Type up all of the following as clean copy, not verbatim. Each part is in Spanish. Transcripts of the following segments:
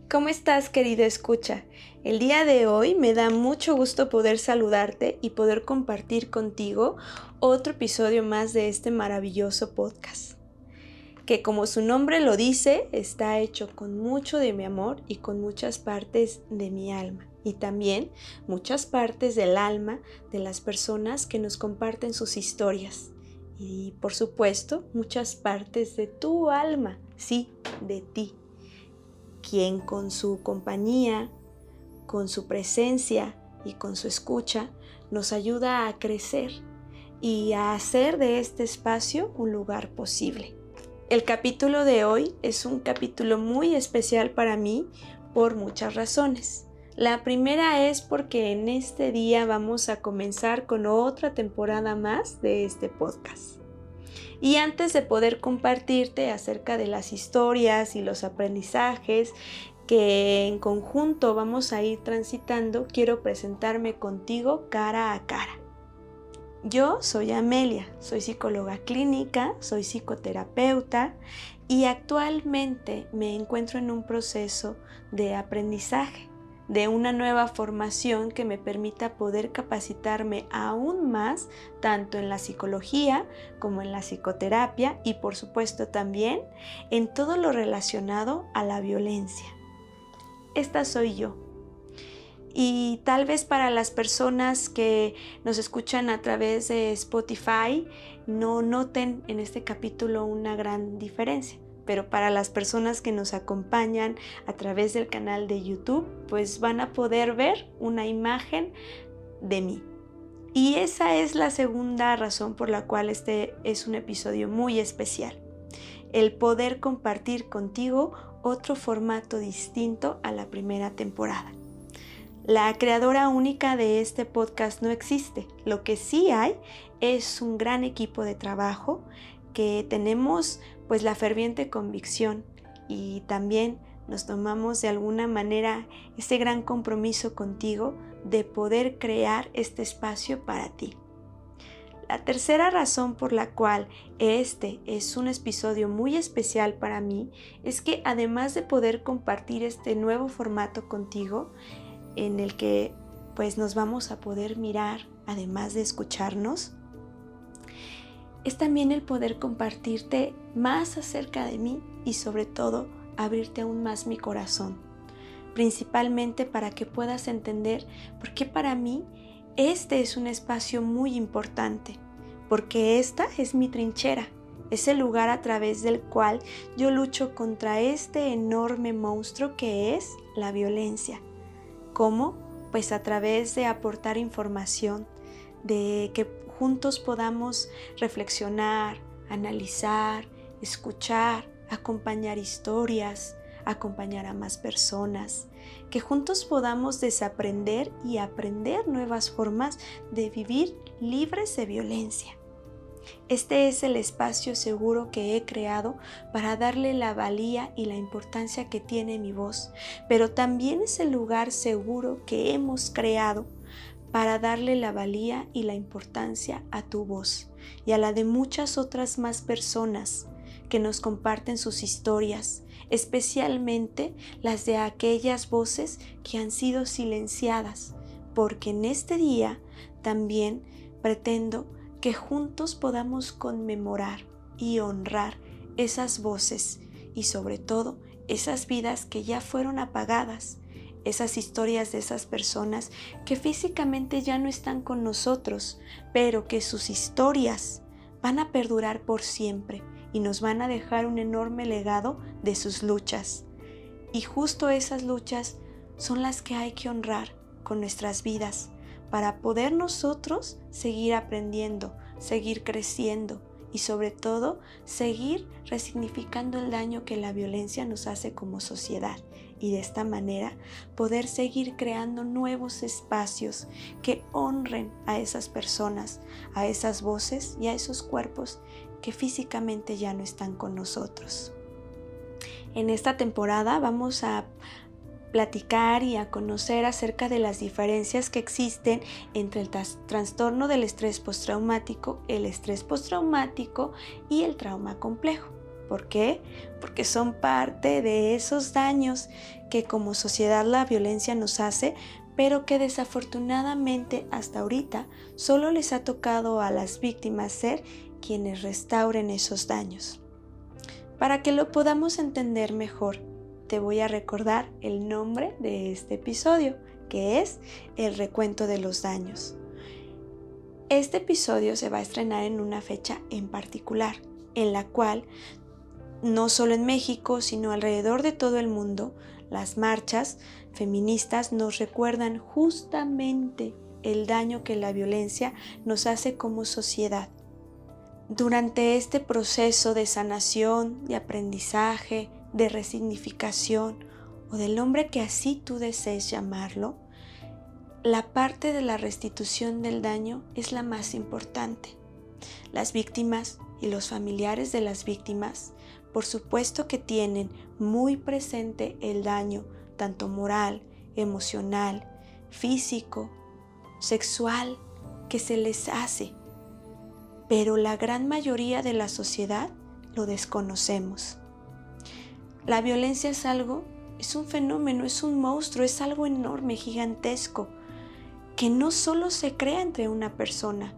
¿Cómo estás, querida escucha? El día de hoy me da mucho gusto poder saludarte y poder compartir contigo otro episodio más de este maravilloso podcast, que como su nombre lo dice, está hecho con mucho de mi amor y con muchas partes de mi alma, y también muchas partes del alma de las personas que nos comparten sus historias, y por supuesto muchas partes de tu alma, sí, de ti, quien con su compañía, con su presencia y con su escucha nos ayuda a crecer y a hacer de este espacio un lugar posible. El capítulo de hoy es un capítulo muy especial para mí por muchas razones. La primera es porque en este día vamos a comenzar con otra temporada más de este podcast. Y antes de poder compartirte acerca de las historias y los aprendizajes que en conjunto vamos a ir transitando, quiero presentarme contigo cara a cara. Yo soy Amelia, soy psicóloga clínica, soy psicoterapeuta y actualmente me encuentro en un proceso de aprendizaje, de una nueva formación que me permita poder capacitarme aún más, tanto en la psicología como en la psicoterapia y por supuesto también en todo lo relacionado a la violencia. Esta soy yo. Y tal vez para las personas que nos escuchan a través de Spotify no noten en este capítulo una gran diferencia, pero para las personas que nos acompañan a través del canal de YouTube, pues van a poder ver una imagen de mí. Y esa es la segunda razón por la cual este es un episodio muy especial. El poder compartir contigo otro formato distinto a la primera temporada. La creadora única de este podcast no existe. Lo que sí hay es un gran equipo de trabajo que tenemos pues la ferviente convicción y también nos tomamos de alguna manera este gran compromiso contigo de poder crear este espacio para ti. La tercera razón por la cual este es un episodio muy especial para mí es que además de poder compartir este nuevo formato contigo, en el que pues nos vamos a poder mirar, además de escucharnos, es también el poder compartirte más acerca de mí y sobre todo abrirte aún más mi corazón, principalmente para que puedas entender por qué para mí este es un espacio muy importante, porque esta es mi trinchera, es el lugar a través del cual yo lucho contra este enorme monstruo que es la violencia. ¿Cómo? Pues a través de aportar información, de que juntos podamos reflexionar, analizar, escuchar, acompañar historias, acompañar a más personas, que juntos podamos desaprender y aprender nuevas formas de vivir libres de violencia. Este es el espacio seguro que he creado para darle la valía y la importancia que tiene mi voz, pero también es el lugar seguro que hemos creado para darle la valía y la importancia a tu voz y a la de muchas otras más personas que nos comparten sus historias, especialmente las de aquellas voces que han sido silenciadas, porque en este día también pretendo que juntos podamos conmemorar y honrar esas voces y sobre todo esas vidas que ya fueron apagadas, esas historias de esas personas que físicamente ya no están con nosotros, pero que sus historias van a perdurar por siempre y nos van a dejar un enorme legado de sus luchas. Y justo esas luchas son las que hay que honrar con nuestras vidas, para poder nosotros seguir aprendiendo, seguir creciendo y sobre todo seguir resignificando el daño que la violencia nos hace como sociedad y de esta manera poder seguir creando nuevos espacios que honren a esas personas, a esas voces y a esos cuerpos que físicamente ya no están con nosotros. En esta temporada vamos a platicar y a conocer acerca de las diferencias que existen entre el trastorno del estrés postraumático, el estrés postraumático y el trauma complejo. ¿Por qué? Porque son parte de esos daños que como sociedad la violencia nos hace, pero que desafortunadamente hasta ahorita solo les ha tocado a las víctimas ser quienes restauren esos daños. Para que lo podamos entender mejor, te voy a recordar el nombre de este episodio, que es El recuento de los daños. Este episodio se va a estrenar en una fecha en particular, en la cual no solo en México, sino alrededor de todo el mundo, las marchas feministas nos recuerdan justamente el daño que la violencia nos hace como sociedad. Durante este proceso de sanación, de aprendizaje, de resignificación, o del nombre que así tú desees llamarlo, la parte de la restitución del daño es la más importante. Las víctimas y los familiares de las víctimas, por supuesto que tienen muy presente el daño, tanto moral, emocional, físico, sexual, que se les hace. Pero la gran mayoría de la sociedad lo desconocemos. La violencia es un fenómeno, es un monstruo, es algo enorme, gigantesco, que no solo se crea entre una persona,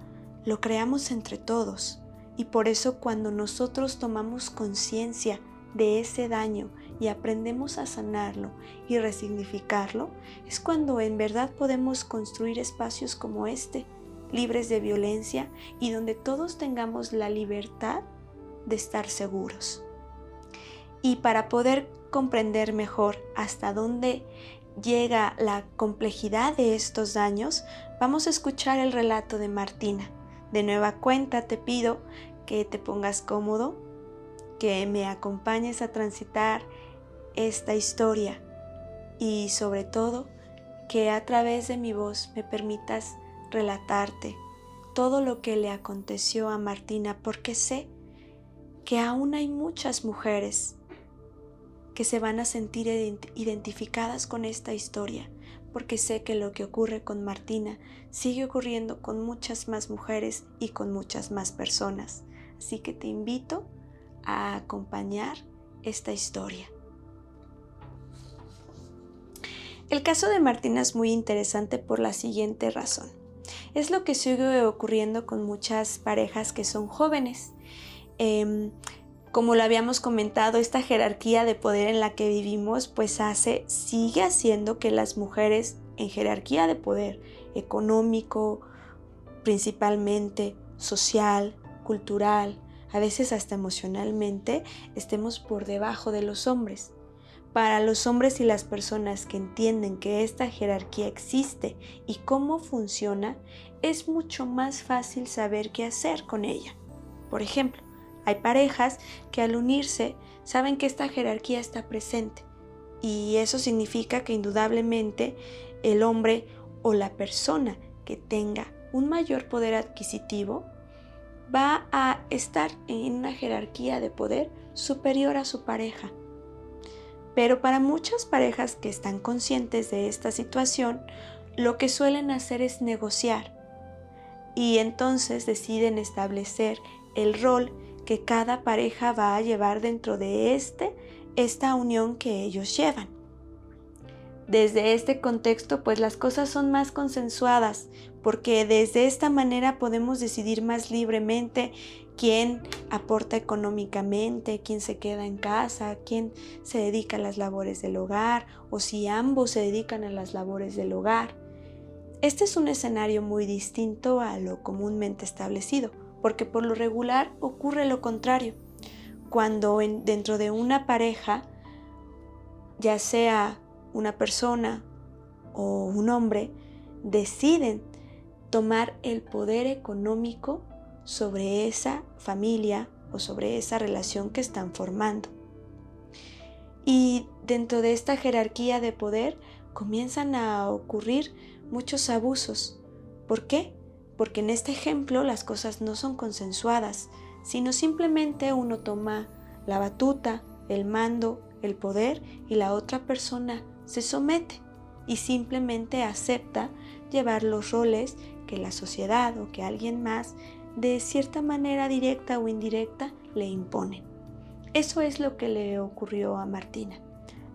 lo creamos entre todos. Y por eso cuando nosotros tomamos conciencia de ese daño y aprendemos a sanarlo y resignificarlo, es cuando en verdad podemos construir espacios como este, libres de violencia y donde todos tengamos la libertad de estar seguros. Y para poder comprender mejor hasta dónde llega la complejidad de estos daños, vamos a escuchar el relato de Martina. De nueva cuenta te pido que te pongas cómodo, que me acompañes a transitar esta historia y sobre todo que a través de mi voz me permitas relatarte todo lo que le aconteció a Martina, porque sé que aún hay muchas mujeres que se van a sentir identificadas con esta historia, porque sé que lo que ocurre con Martina sigue ocurriendo con muchas más mujeres y con muchas más personas. Así que te invito a acompañar esta historia. El caso de Martina es muy interesante por la siguiente razón. Es lo que sigue ocurriendo con muchas parejas que son jóvenes. Como lo habíamos comentado, esta jerarquía de poder en la que vivimos sigue haciendo que las mujeres en jerarquía de poder económico, principalmente social, cultural, a veces hasta emocionalmente, estemos por debajo de los hombres. Para los hombres y las personas que entienden que esta jerarquía existe y cómo funciona, es mucho más fácil saber qué hacer con ella. Por ejemplo, hay parejas que al unirse saben que esta jerarquía está presente y eso significa que indudablemente el hombre o la persona que tenga un mayor poder adquisitivo va a estar en una jerarquía de poder superior a su pareja. Pero para muchas parejas que están conscientes de esta situación, lo que suelen hacer es negociar y entonces deciden establecer el rol que cada pareja va a llevar dentro de esta unión que ellos llevan. Desde este contexto, las cosas son más consensuadas, porque desde esta manera podemos decidir más libremente quién aporta económicamente, quién se queda en casa, quién se dedica a las labores del hogar, o si ambos se dedican a las labores del hogar. Este es un escenario muy distinto a lo comúnmente establecido, porque por lo regular ocurre lo contrario. Cuando dentro de una pareja, ya sea una persona o un hombre, deciden tomar el poder económico sobre esa familia o sobre esa relación que están formando. Y dentro de esta jerarquía de poder comienzan a ocurrir muchos abusos. ¿Por qué? Porque en este ejemplo las cosas no son consensuadas, sino simplemente uno toma la batuta, el mando, el poder y la otra persona se somete y simplemente acepta llevar los roles que la sociedad o que alguien más de cierta manera directa o indirecta le impone. Eso es lo que le ocurrió a Martina.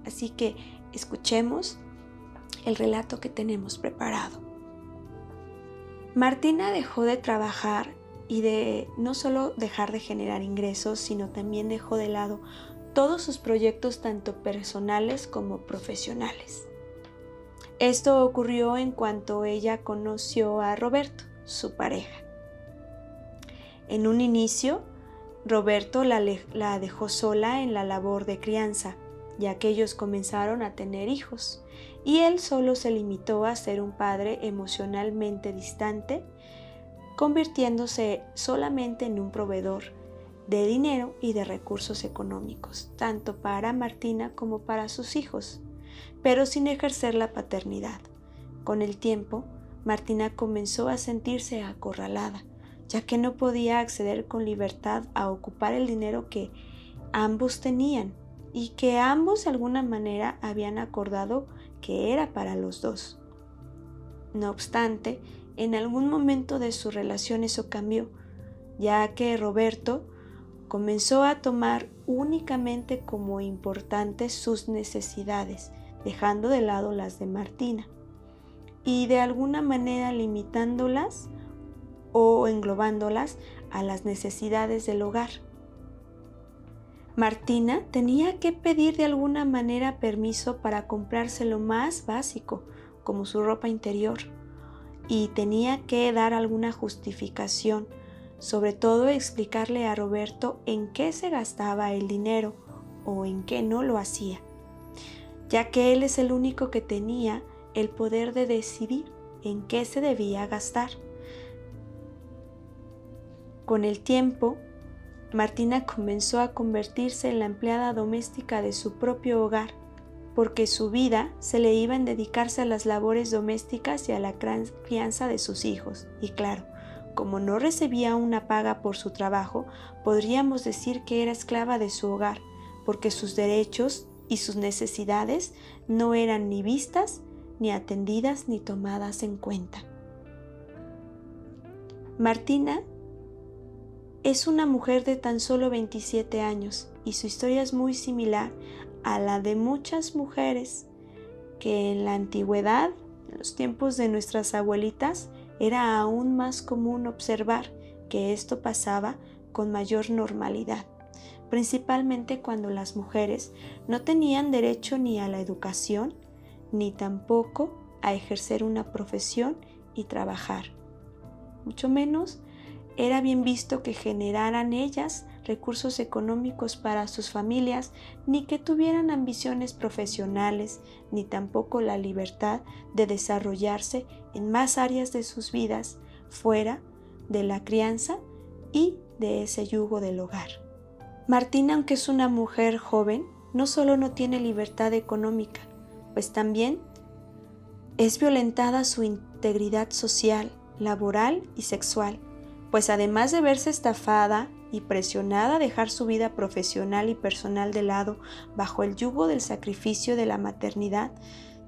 Así que escuchemos el relato que tenemos preparado. Martina dejó de trabajar y de no solo dejar de generar ingresos, sino también dejó de lado todos sus proyectos tanto personales como profesionales. Esto ocurrió en cuanto ella conoció a Roberto, su pareja. En un inicio, Roberto la dejó sola en la labor de crianza, ya que ellos comenzaron a tener hijos, y él solo se limitó a ser un padre emocionalmente distante, convirtiéndose solamente en un proveedor de dinero y de recursos económicos, tanto para Martina como para sus hijos, pero sin ejercer la paternidad. Con el tiempo, Martina comenzó a sentirse acorralada, ya que no podía acceder con libertad a ocupar el dinero que ambos tenían y que ambos de alguna manera habían acordado que era para los dos. No obstante, en algún momento de su relación eso cambió, ya que Roberto comenzó a tomar únicamente como importantes sus necesidades, dejando de lado las de Martina, y de alguna manera limitándolas o englobándolas a las necesidades del hogar. Martina tenía que pedir de alguna manera permiso para comprarse lo más básico, como su ropa interior, y tenía que dar alguna justificación, sobre todo explicarle a Roberto en qué se gastaba el dinero o en qué no lo hacía, ya que él es el único que tenía el poder de decidir en qué se debía gastar. Con el tiempo, Martina comenzó a convertirse en la empleada doméstica de su propio hogar, porque su vida se le iba en dedicarse a las labores domésticas y a la crianza de sus hijos. Y claro, como no recibía una paga por su trabajo, podríamos decir que era esclava de su hogar, porque sus derechos y sus necesidades no eran ni vistas, ni atendidas, ni tomadas en cuenta. Martina es una mujer de tan solo 27 años y su historia es muy similar a la de muchas mujeres que en la antigüedad, en los tiempos de nuestras abuelitas, era aún más común observar que esto pasaba con mayor normalidad, principalmente cuando las mujeres no tenían derecho ni a la educación, ni tampoco a ejercer una profesión y trabajar. Mucho menos era bien visto que generaran ellas recursos económicos para sus familias, ni que tuvieran ambiciones profesionales, ni tampoco la libertad de desarrollarse en más áreas de sus vidas fuera de la crianza y de ese yugo del hogar. Martina, aunque es una mujer joven, no solo no tiene libertad económica, pues también es violentada su integridad social, laboral y sexual, pues además de verse estafada y presionada a dejar su vida profesional y personal de lado bajo el yugo del sacrificio de la maternidad,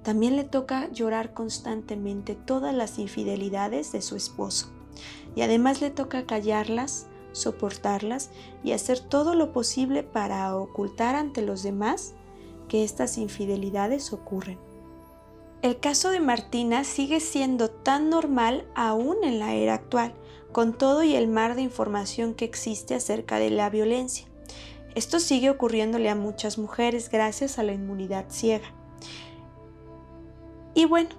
también le toca llorar constantemente todas las infidelidades de su esposo, y además le toca callarlas, soportarlas y hacer todo lo posible para ocultar ante los demás que estas infidelidades ocurren. El caso de Martina sigue siendo tan normal aún en la era actual, con todo y el mar de información que existe acerca de la violencia. Esto sigue ocurriéndole a muchas mujeres gracias a la inmunidad ciega. Y bueno,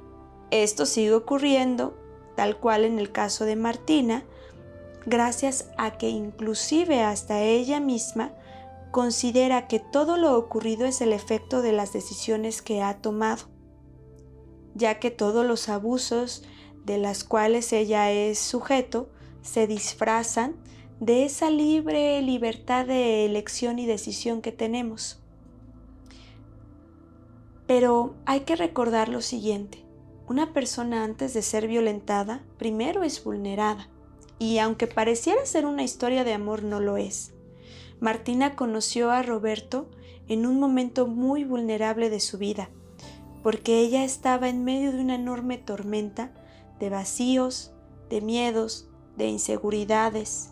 esto sigue ocurriendo, tal cual en el caso de Martina, gracias a que inclusive hasta ella misma considera que todo lo ocurrido es el efecto de las decisiones que ha tomado, ya que todos los abusos de los cuales ella es sujeto se disfrazan de esa libre libertad de elección y decisión que tenemos. Pero hay que recordar lo siguiente: una persona antes de ser violentada, primero es vulnerada, y aunque pareciera ser una historia de amor, no lo es. Martina conoció a Roberto en un momento muy vulnerable de su vida, porque ella estaba en medio de una enorme tormenta de vacíos, de miedos, de inseguridades,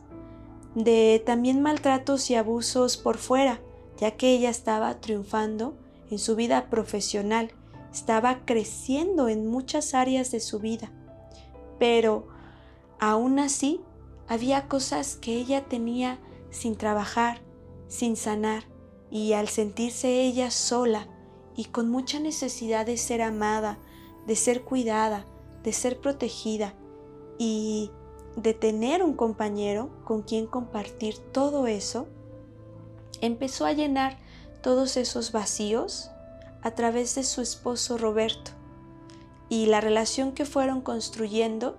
de también maltratos y abusos por fuera, ya que ella estaba triunfando en su vida profesional, estaba creciendo en muchas áreas de su vida, pero aún así había cosas que ella tenía sin trabajar, sin sanar, y al sentirse ella sola y con mucha necesidad de ser amada, de ser cuidada, de ser protegida y de tener un compañero con quien compartir todo eso, empezó a llenar todos esos vacíos a través de su esposo Roberto. Y la relación que fueron construyendo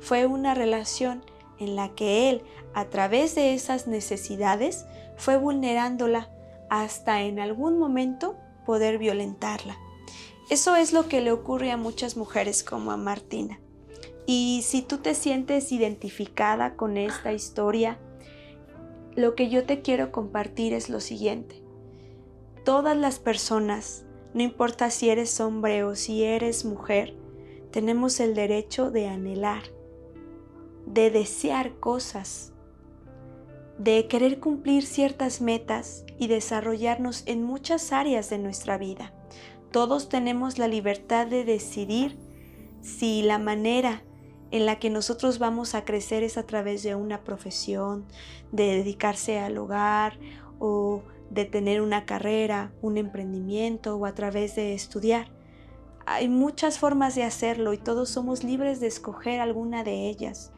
fue una relación en la que él, a través de esas necesidades, fue vulnerándola hasta en algún momento poder violentarla. Eso es lo que le ocurre a muchas mujeres como a Martina. Y si tú te sientes identificada con esta historia, lo que yo te quiero compartir es lo siguiente. Todas las personas, no importa si eres hombre o si eres mujer, tenemos el derecho de anhelar, de desear cosas, de querer cumplir ciertas metas y desarrollarnos en muchas áreas de nuestra vida. Todos tenemos la libertad de decidir si la manera en la que nosotros vamos a crecer es a través de una profesión, de dedicarse al hogar o de tener una carrera, un emprendimiento o a través de estudiar. Hay muchas formas de hacerlo y todos somos libres de escoger alguna de ellas.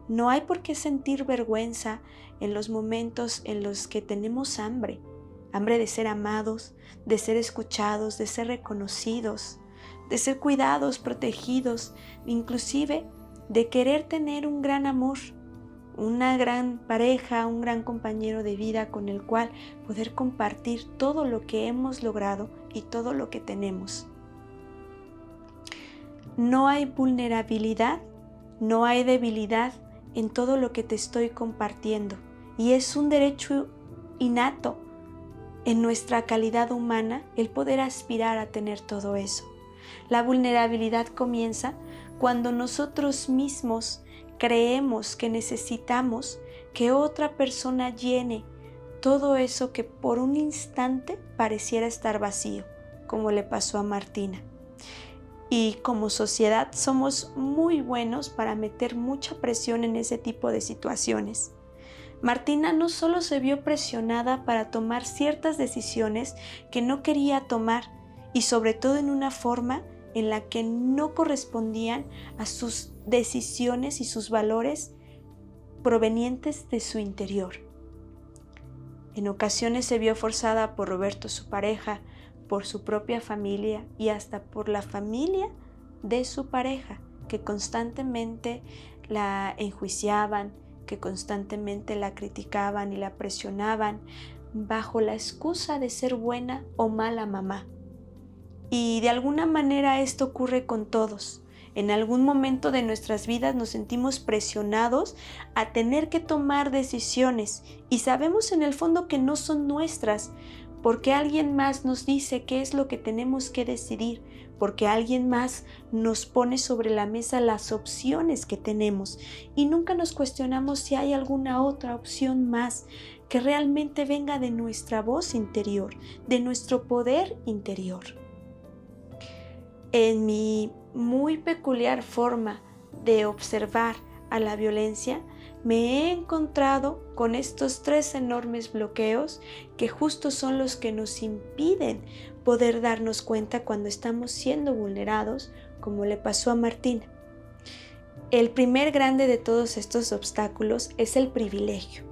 No hay por qué sentir vergüenza en los momentos en los que tenemos hambre de ser amados, de ser escuchados, de ser reconocidos, de ser cuidados, protegidos, inclusive de querer tener un gran amor, una gran pareja, un gran compañero de vida con el cual poder compartir todo lo que hemos logrado y todo lo que tenemos. No hay vulnerabilidad, no hay debilidad en todo lo que te estoy compartiendo, y es un derecho innato en nuestra calidad humana el poder aspirar a tener todo eso. La vulnerabilidad comienza cuando nosotros mismos creemos que necesitamos que otra persona llene todo eso que por un instante pareciera estar vacío, como le pasó a Martina. Y como sociedad somos muy buenos para meter mucha presión en ese tipo de situaciones. Martina no solo se vio presionada para tomar ciertas decisiones que no quería tomar, y sobre todo en una forma en la que no correspondían a sus decisiones y sus valores provenientes de su interior. En ocasiones se vio forzada por Roberto, su pareja, por su propia familia y hasta por la familia de su pareja, que constantemente la enjuiciaban, que constantemente la criticaban y la presionaban bajo la excusa de ser buena o mala mamá. Y de alguna manera esto ocurre con todos. En algún momento de nuestras vidas nos sentimos presionados a tener que tomar decisiones y sabemos en el fondo que no son nuestras, porque alguien más nos dice qué es lo que tenemos que decidir, porque alguien más nos pone sobre la mesa las opciones que tenemos y nunca nos cuestionamos si hay alguna otra opción más que realmente venga de nuestra voz interior, de nuestro poder interior. En mi muy peculiar forma de observar a la violencia, me he encontrado con estos 3 enormes bloqueos que justo son los que nos impiden poder darnos cuenta cuando estamos siendo vulnerados, como le pasó a Martina. El primer grande de todos estos obstáculos es el privilegio,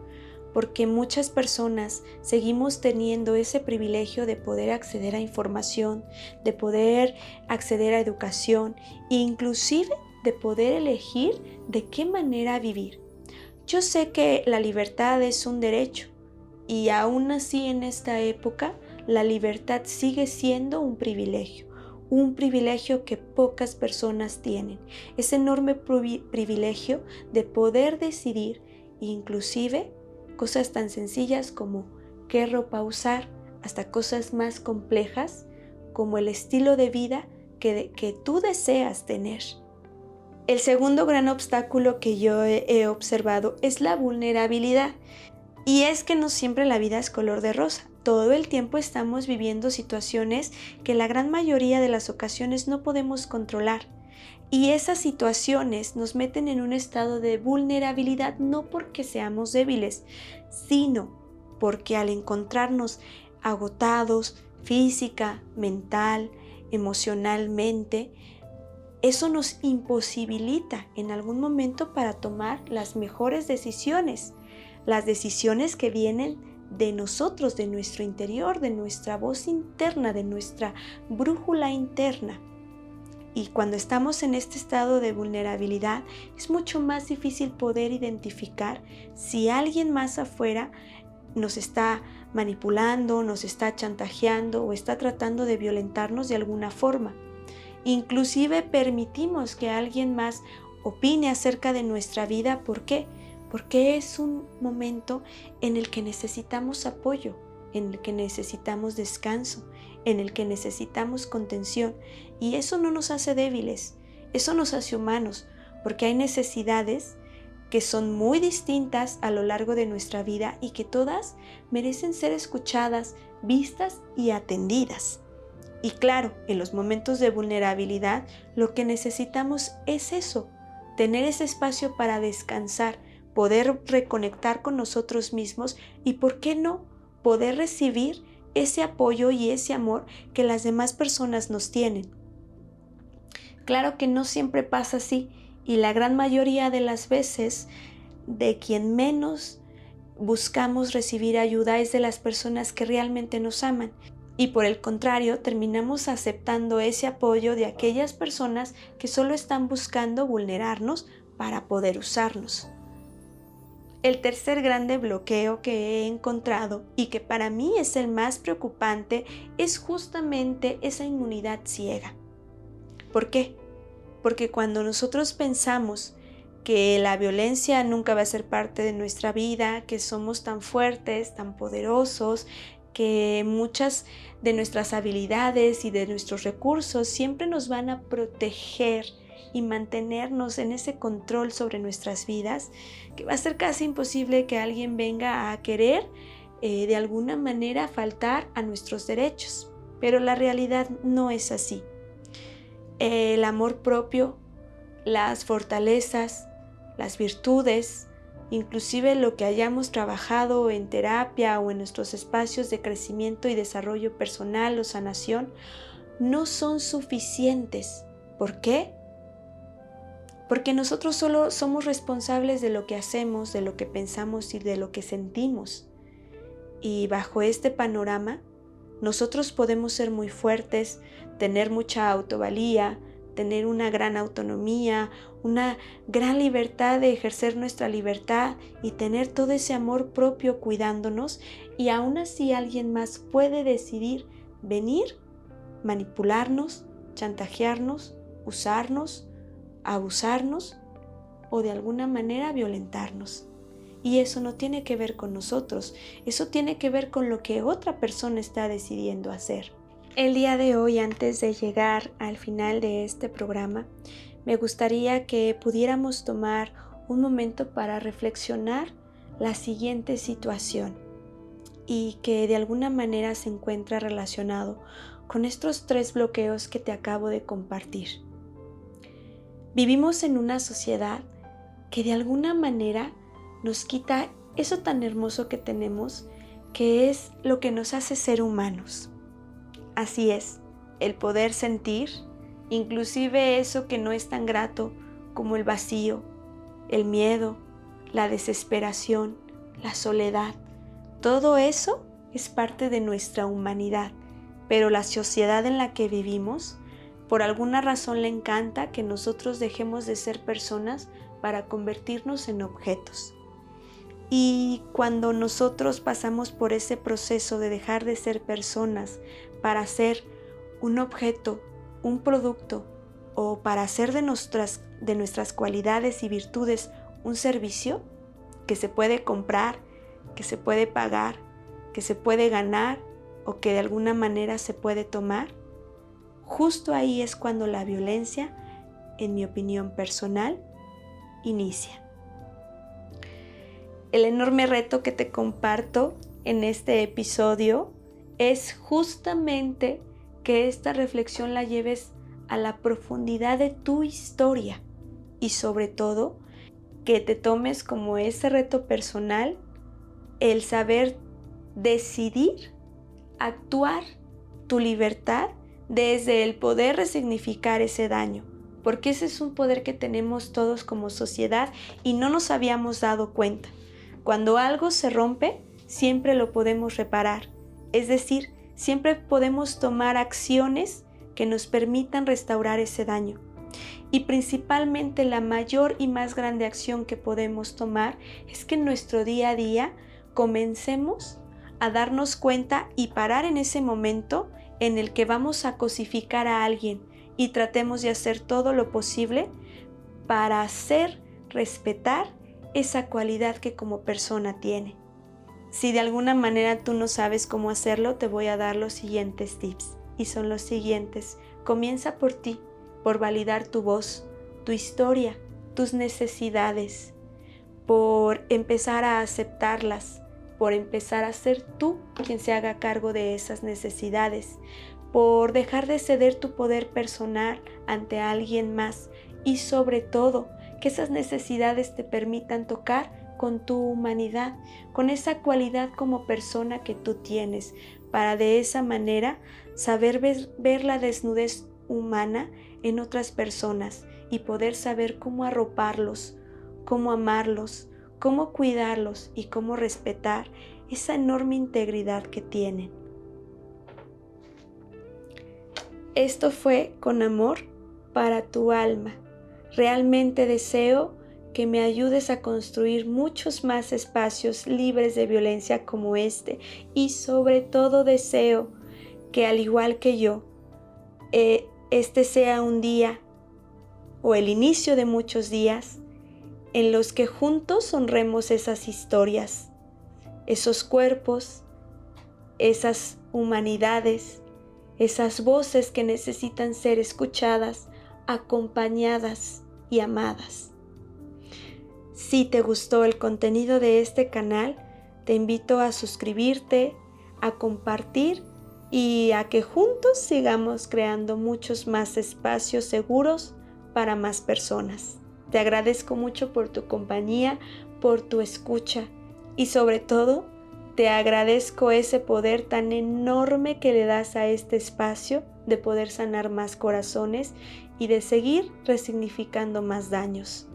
porque muchas personas seguimos teniendo ese privilegio de poder acceder a información, de poder acceder a educación e inclusive de poder elegir de qué manera vivir. Yo sé que la libertad es un derecho y aún así en esta época la libertad sigue siendo un privilegio que pocas personas tienen, ese enorme privilegio de poder decidir inclusive cosas tan sencillas como qué ropa usar, hasta cosas más complejas como el estilo de vida que tú deseas tener. El segundo gran obstáculo que yo he observado es la vulnerabilidad. Y es que no siempre la vida es color de rosa. Todo el tiempo estamos viviendo situaciones que la gran mayoría de las ocasiones no podemos controlar. Y esas situaciones nos meten en un estado de vulnerabilidad no porque seamos débiles, sino porque al encontrarnos agotados física, mental, emocionalmente, eso nos imposibilita en algún momento para tomar las mejores decisiones, las decisiones que vienen de nosotros, de nuestro interior, de nuestra voz interna, de nuestra brújula interna. Y cuando estamos en este estado de vulnerabilidad, es mucho más difícil poder identificar si alguien más afuera nos está manipulando, nos está chantajeando o está tratando de violentarnos de alguna forma. Inclusive permitimos que alguien más opine acerca de nuestra vida. ¿Por qué? Porque es un momento en el que necesitamos apoyo, en el que necesitamos descanso, en el que necesitamos contención. Y eso no nos hace débiles, eso nos hace humanos, porque hay necesidades que son muy distintas a lo largo de nuestra vida y que todas merecen ser escuchadas, vistas y atendidas. Y claro, en los momentos de vulnerabilidad, lo que necesitamos es eso, tener ese espacio para descansar, poder reconectar con nosotros mismos y, ¿por qué no?, poder recibir ese apoyo y ese amor que las demás personas nos tienen. Claro que no siempre pasa así y la gran mayoría de las veces de quien menos buscamos recibir ayuda es de las personas que realmente nos aman. Y por el contrario, terminamos aceptando ese apoyo de aquellas personas que solo están buscando vulnerarnos para poder usarnos. El tercer grande bloqueo que he encontrado y que para mí es el más preocupante es justamente esa inmunidad ciega. ¿Por qué? Porque cuando nosotros pensamos que la violencia nunca va a ser parte de nuestra vida, que somos tan fuertes, tan poderosos, que muchas de nuestras habilidades y de nuestros recursos siempre nos van a proteger y mantenernos en ese control sobre nuestras vidas, que va a ser casi imposible que alguien venga a querer de alguna manera faltar a nuestros derechos. Pero la realidad no es así. El amor propio, las fortalezas, las virtudes, inclusive lo que hayamos trabajado en terapia o en nuestros espacios de crecimiento y desarrollo personal o sanación, no son suficientes. ¿Por qué? Porque nosotros solo somos responsables de lo que hacemos, de lo que pensamos y de lo que sentimos. Y bajo este panorama, nosotros podemos ser muy fuertes, tener mucha autovalía, tener una gran autonomía, una gran libertad de ejercer nuestra libertad y tener todo ese amor propio cuidándonos, y aún así alguien más puede decidir venir, manipularnos, chantajearnos, usarnos, abusarnos o de alguna manera violentarnos. Y eso no tiene que ver con nosotros, eso tiene que ver con lo que otra persona está decidiendo hacer. El día de hoy, antes de llegar al final de este programa, me gustaría que pudiéramos tomar un momento para reflexionar la siguiente situación y que de alguna manera se encuentra relacionado con estos 3 bloqueos que te acabo de compartir. Vivimos en una sociedad que de alguna manera nos quita eso tan hermoso que tenemos, que es lo que nos hace ser humanos. Así es, el poder sentir, inclusive eso que no es tan grato como el vacío, el miedo, la desesperación, la soledad. Todo eso es parte de nuestra humanidad, pero la sociedad en la que vivimos, por alguna razón le encanta que nosotros dejemos de ser personas para convertirnos en objetos. Y cuando nosotros pasamos por ese proceso de dejar de ser personas para ser un objeto, un producto, o para hacer de nuestras cualidades y virtudes un servicio que se puede comprar, que se puede pagar, que se puede ganar o que de alguna manera se puede tomar, justo ahí es cuando la violencia en mi opinión personal, inicia. El enorme reto que te comparto en este episodio es justamente que esta reflexión la lleves a la profundidad de tu historia y sobre todo que te tomes como ese reto personal el saber decidir, actuar tu libertad desde el poder resignificar ese daño, porque ese es un poder que tenemos todos como sociedad y no nos habíamos dado cuenta. Cuando algo se rompe, siempre lo podemos reparar, es decir, siempre podemos tomar acciones que nos permitan restaurar ese daño. Y principalmente la mayor y más grande acción que podemos tomar es que en nuestro día a día comencemos a darnos cuenta y parar en ese momento en el que vamos a cosificar a alguien y tratemos de hacer todo lo posible para hacer respetar esa cualidad que como persona tiene. Si de alguna manera tú no sabes cómo hacerlo, te voy a dar los siguientes tips y son los siguientes. Comienza por ti, por validar tu voz, tu historia, tus necesidades, por empezar a aceptarlas, por empezar a ser tú quien se haga cargo de esas necesidades, por dejar de ceder tu poder personal ante alguien más y sobre todo que esas necesidades te permitan tocar con tu humanidad, con esa cualidad como persona que tú tienes, para de esa manera saber ver la desnudez humana en otras personas y poder saber cómo arroparlos, cómo amarlos, cómo cuidarlos y cómo respetar esa enorme integridad que tienen. Esto fue con amor para tu alma. Realmente deseo que me ayudes a construir muchos más espacios libres de violencia como este y sobre todo deseo que al igual que yo, este sea un día o el inicio de muchos días en los que juntos honremos esas historias, esos cuerpos, esas humanidades, esas voces que necesitan ser escuchadas, acompañadas y amadas. Si te gustó el contenido de este canal, te invito a suscribirte, a compartir y a que juntos sigamos creando muchos más espacios seguros para más personas. Te agradezco mucho por tu compañía, por tu escucha y sobre todo te agradezco ese poder tan enorme que le das a este espacio de poder sanar más corazones y de seguir resignificando más daños.